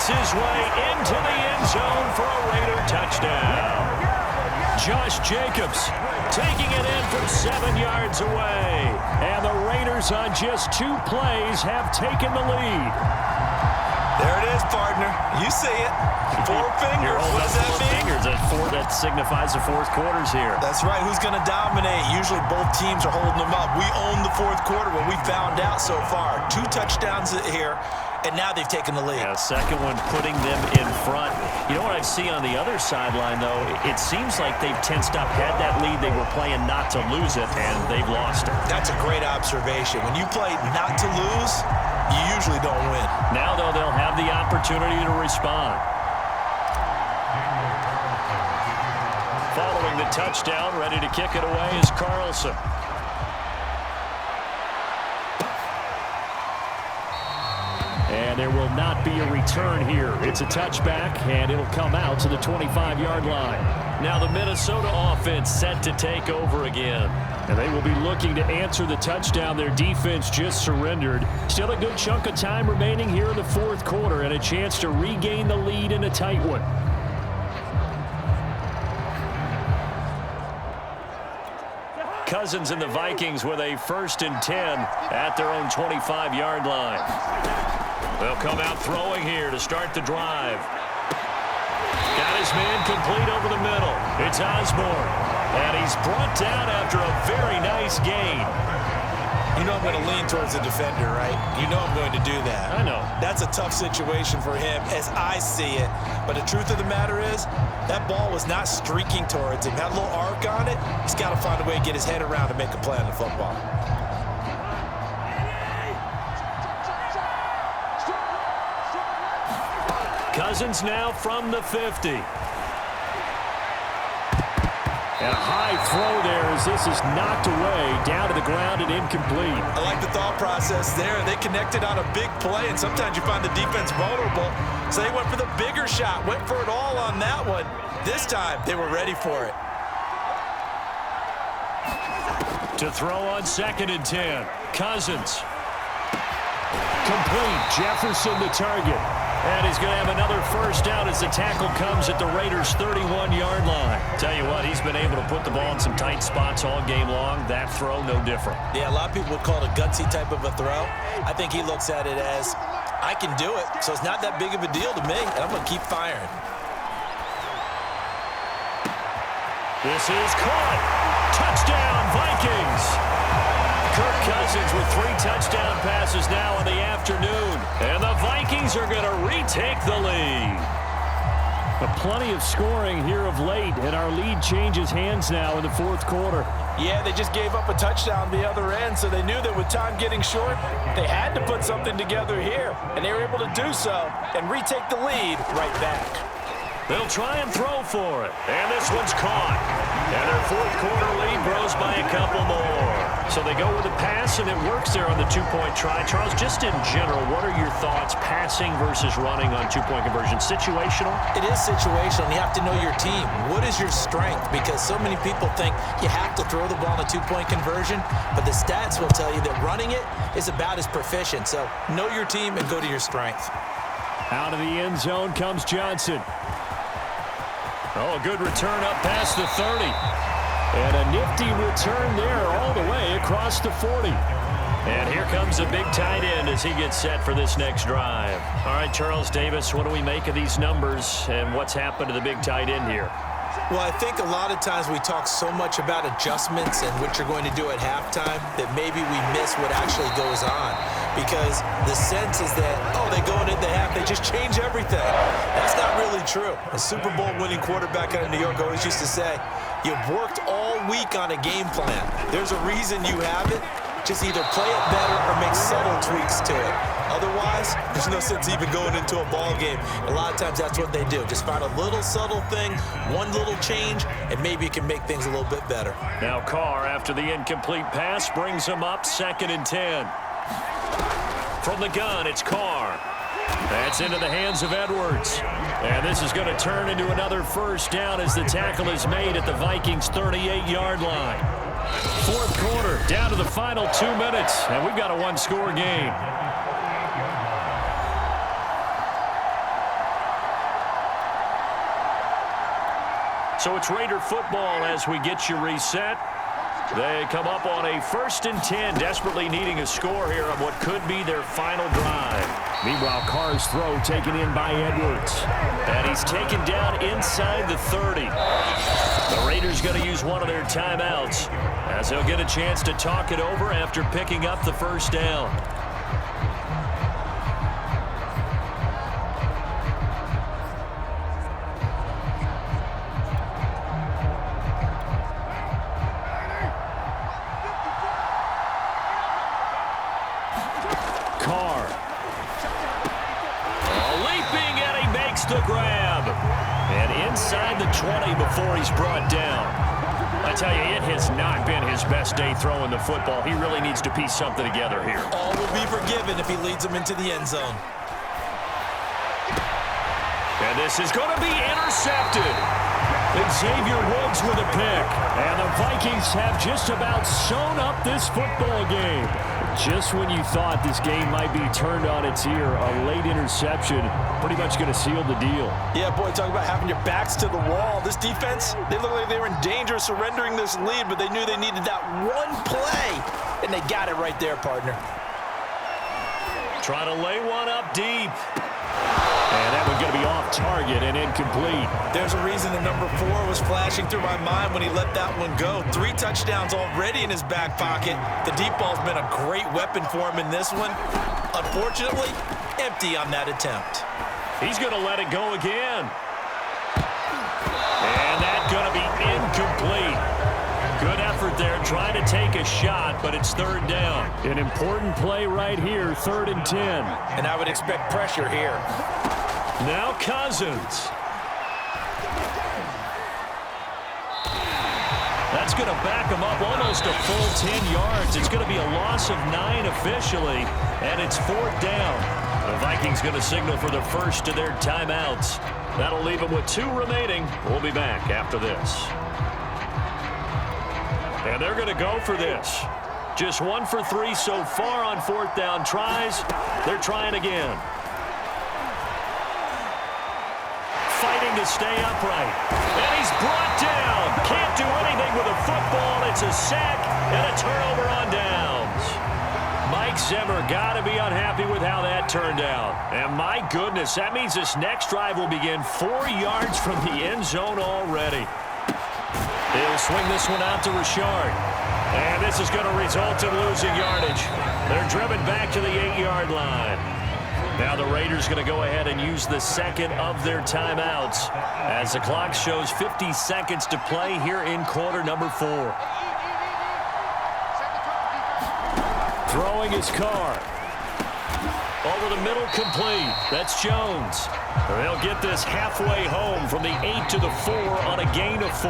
his way into the end zone for a Raider touchdown. Josh Jacobs taking it in from 7 yards away. And the Raiders on just 2 plays have taken the lead. There it is, partner. You see it. 4 fingers. What does that mean? Fingers. That signifies the fourth quarter's here. That's right. Who's going to dominate? Usually both teams are holding them up. We own the fourth quarter, what we found out so far. 2 touchdowns here, and now they've taken the lead. Yeah, second one putting them in front. You know what I see on the other sideline, though? It seems like they've tensed up, had that lead. They were playing not to lose it, and they've lost it. That's a great observation. When you play not to lose, you usually don't win. Now, though, they'll have the opportunity to respond. Following the touchdown, ready to kick it away is Carlson. And there will not be a return here. It's a touchback, and it'll come out to the 25-yard line. Now the Minnesota offense set to take over again. And they will be looking to answer the touchdown their defense just surrendered. Still a good chunk of time remaining here in the fourth quarter and a chance to regain the lead in a tight one. Cousins and the Vikings with a 1st and 10 at their own 25-yard line. They'll come out throwing here to start the drive. Got his man complete over the middle. It's Osborne. And he's brought down after a very nice gain. You know I'm going to lean towards the defender, right? You know I'm going to do that. I know. That's a tough situation for him as I see it. But the truth of the matter is, that ball was not streaking towards him. Had a little arc on it. He's got to find a way to get his head around to make a play on the football. Cousins now from the 50. And a high throw there as this is knocked away, down to the ground and incomplete. I like the thought process there. They connected on a big play, and sometimes you find the defense vulnerable. So they went for the bigger shot, went for it all on that one. This time, they were ready for it. To throw on 2nd and 10. Cousins. Complete. Jefferson the target. And he's going to have another first down as the tackle comes at the Raiders' 31-yard line. Tell you what, he's been able to put the ball in some tight spots all game long. That throw, no different. Yeah, a lot of people would call it a gutsy type of a throw. I think he looks at it as, I can do it, so it's not that big of a deal to me, and I'm going to keep firing. This is caught. Touchdown, Vikings. Kirk Cousins with 3 touchdown passes now in the afternoon. And the Vikings are going to retake the lead. But plenty of scoring here of late, and our lead changes hands now in the fourth quarter. Yeah, they just gave up a touchdown the other end, so they knew that with time getting short, they had to put something together here. And they were able to do so and retake the lead right back. They'll try and throw for it. And this one's caught. And their fourth quarter lead grows by a couple more. So they go with a pass, and it works there on the 2-point try. Charles, just in general, what are your thoughts passing versus running on 2-point conversion? Situational? It is situational. You have to know your team. What is your strength? Because so many people think you have to throw the ball in a 2-point conversion, but the stats will tell you that running it is about as proficient. So know your team and go to your strength. Out of the end zone comes Johnson. Oh, a good return up past the 30. And a nifty return there all the way across the 40. And here comes the big tight end as he gets set for this next drive. All right, Charles Davis, what do we make of these numbers and what's happened to the big tight end here? Well, I think a lot of times we talk so much about adjustments and what you're going to do at halftime that maybe we miss what actually goes on. Because the sense is that, oh, they go into the half, they just change everything. That's not really true. A Super Bowl winning quarterback out of New York always used to say, you've worked all week on a game plan. There's a reason you have it. Just either play it better or make subtle tweaks to it. Otherwise, there's no sense even going into a ball game. A lot of times that's what they do. Just find a little subtle thing, one little change, and maybe you can make things a little bit better. Now Carr, after the incomplete pass, brings him up 2nd and 10. From the gun, it's Carr. That's into the hands of Edwards. And this is going to turn into another first down as the tackle is made at the Vikings' 38-yard line. Fourth quarter, down to the final 2 minutes, and we've got a one-score game. So it's Raider football as we get you reset. They come up on a 1st and 10, desperately needing a score here on what could be their final drive. Meanwhile, Carr's throw taken in by Edwards. And he's taken down inside the 30. The Raiders going to use one of their timeouts as they'll get a chance to talk it over after picking up the first down. The grab. And inside the 20 before he's brought down. I tell you, it has not been his best day throwing the football. He really needs to piece something together here. All will be forgiven if he leads them into the end zone. And this is going to be intercepted. Xavier Woods with a pick. And the Vikings have just about sewn up this football game. Just when you thought this game might be turned on its ear, a late interception pretty much going to seal the deal. Yeah, boy, talk about having your backs to the wall. This defense, they look like they were in danger of surrendering this lead, but they knew they needed that one play, and they got it right there, partner. Trying to lay one up deep. And that one's going to be off target and incomplete. There's a reason the number 4 was flashing through my mind when he let that one go. 3 touchdowns already in his back pocket. The deep ball's been a great weapon for him in this one. Unfortunately, empty on that attempt. He's going to let it go again. And that's going to be incomplete. Good effort there, trying to take a shot, but it's 3rd down. An important play right here, 3rd and 10. And I would expect pressure here. Now Cousins. That's going to back him up almost a full 10 yards. It's going to be a loss of 9 officially, and it's 4th down. The Vikings going to signal for the first of their timeouts. That'll leave them with 2 remaining. We'll be back after this. And they're going to go for this. Just 1 for 3 so far on 4th down tries. They're trying again. Fighting to stay upright. And he's brought down. Can't do anything with a football. It's a sack and a turnover on downs. Mike Zimmer got to be unhappy with how that turned out. And my goodness, that means this next drive will begin 4 yards from the end zone already. He'll swing this one out to Richard. And this is going to result in losing yardage. They're driven back to the 8-yard line. Now the Raiders going to go ahead and use the second of their timeouts as the clock shows 50 seconds to play here in quarter number 4. Throwing his Carr. Over the middle, complete. That's Jones. They'll get this halfway home from the 8 to the 4 on a gain of 4.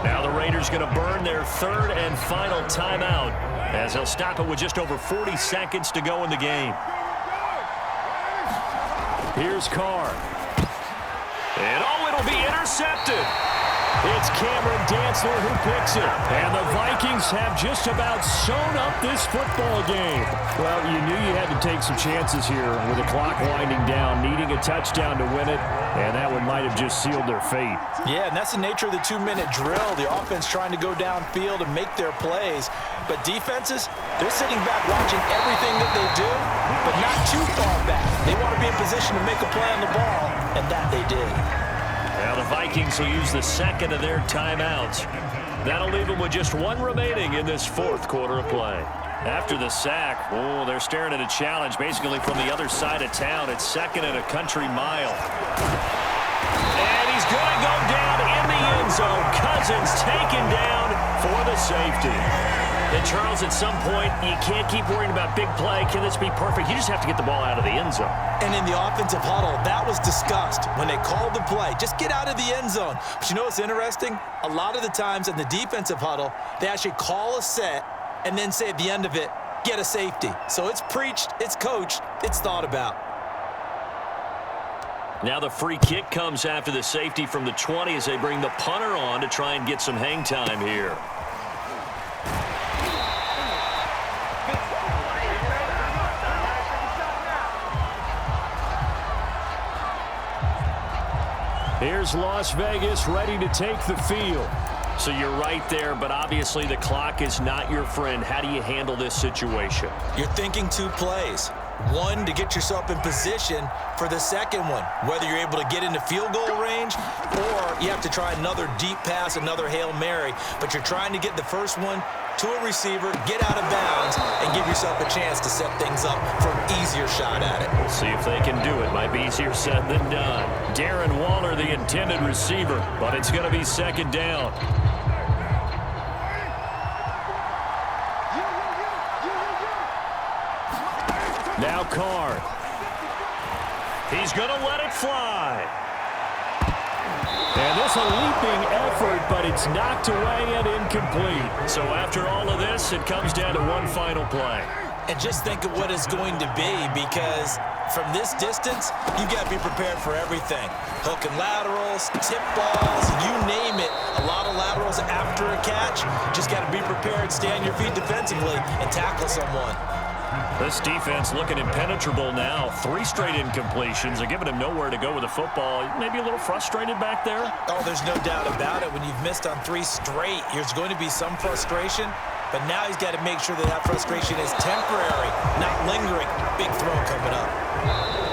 Now the Raiders going to burn their 3rd and final timeout as they'll stop it with just over 40 seconds to go in the game. Here's Carr. And it'll be intercepted. It's Cameron Dantzler who picks it. And the Vikings have just about sewn up this football game. Well, you knew you had to take some chances here with the clock winding down, needing a touchdown to win it, and that one might have just sealed their fate. Yeah, and that's the nature of the 2-minute drill. The offense trying to go downfield and make their plays. But defenses, they're sitting back watching everything that they do, but not too far back. They want to be in position to make a play on the ball, and that they did. Now the Vikings will use the second of their timeouts. That'll leave them with just 1 remaining in this 4th quarter of play. After the sack, they're staring at a challenge basically from the other side of town. It's 2nd and a country mile. And he's going to go down in the end zone. Cousins taken down for the safety. And Charles, at some point, you can't keep worrying about big play. Can this be perfect? You just have to get the ball out of the end zone. And in the offensive huddle, that was discussed when they called the play. Just get out of the end zone. But you know what's interesting? A lot of the times in the defensive huddle, they actually call a set and then say at the end of it, get a safety. So it's preached, it's coached, it's thought about. Now the free kick comes after the safety from the 20 as they bring the punter on to try and get some hang time here. Here's Las Vegas ready to take the field. So you're right there, but obviously the clock is not your friend. How do you handle this situation? You're thinking two plays. One, to get yourself in position for the second one, whether you're able to get into field goal range or you have to try another deep pass, another Hail Mary, but you're trying to get the first one to a receiver, get out of bounds, and give yourself a chance to set things up for an easier shot at it. We'll see if they can do it. Might be easier said than done. Darren Waller, the intended receiver, but it's going to be second down. Now Carr. He's going to let it fly. And this a leaping effort, but it's knocked away and incomplete. So after all of this, it comes down to one final play. And just think of what it's going to be, because from this distance, you've got to be prepared for everything. Hook and laterals, tip balls, you name it. A lot of laterals after a catch. Just got to be prepared, stay on your feet defensively, and tackle someone. This defense looking impenetrable now. 3 straight incompletions are giving him nowhere to go with the football. Maybe a little frustrated back there. Oh, there's no doubt about it. When you've missed on 3 straight, there's going to be some frustration. But now he's got to make sure that that frustration is temporary, not lingering. Big throw coming up.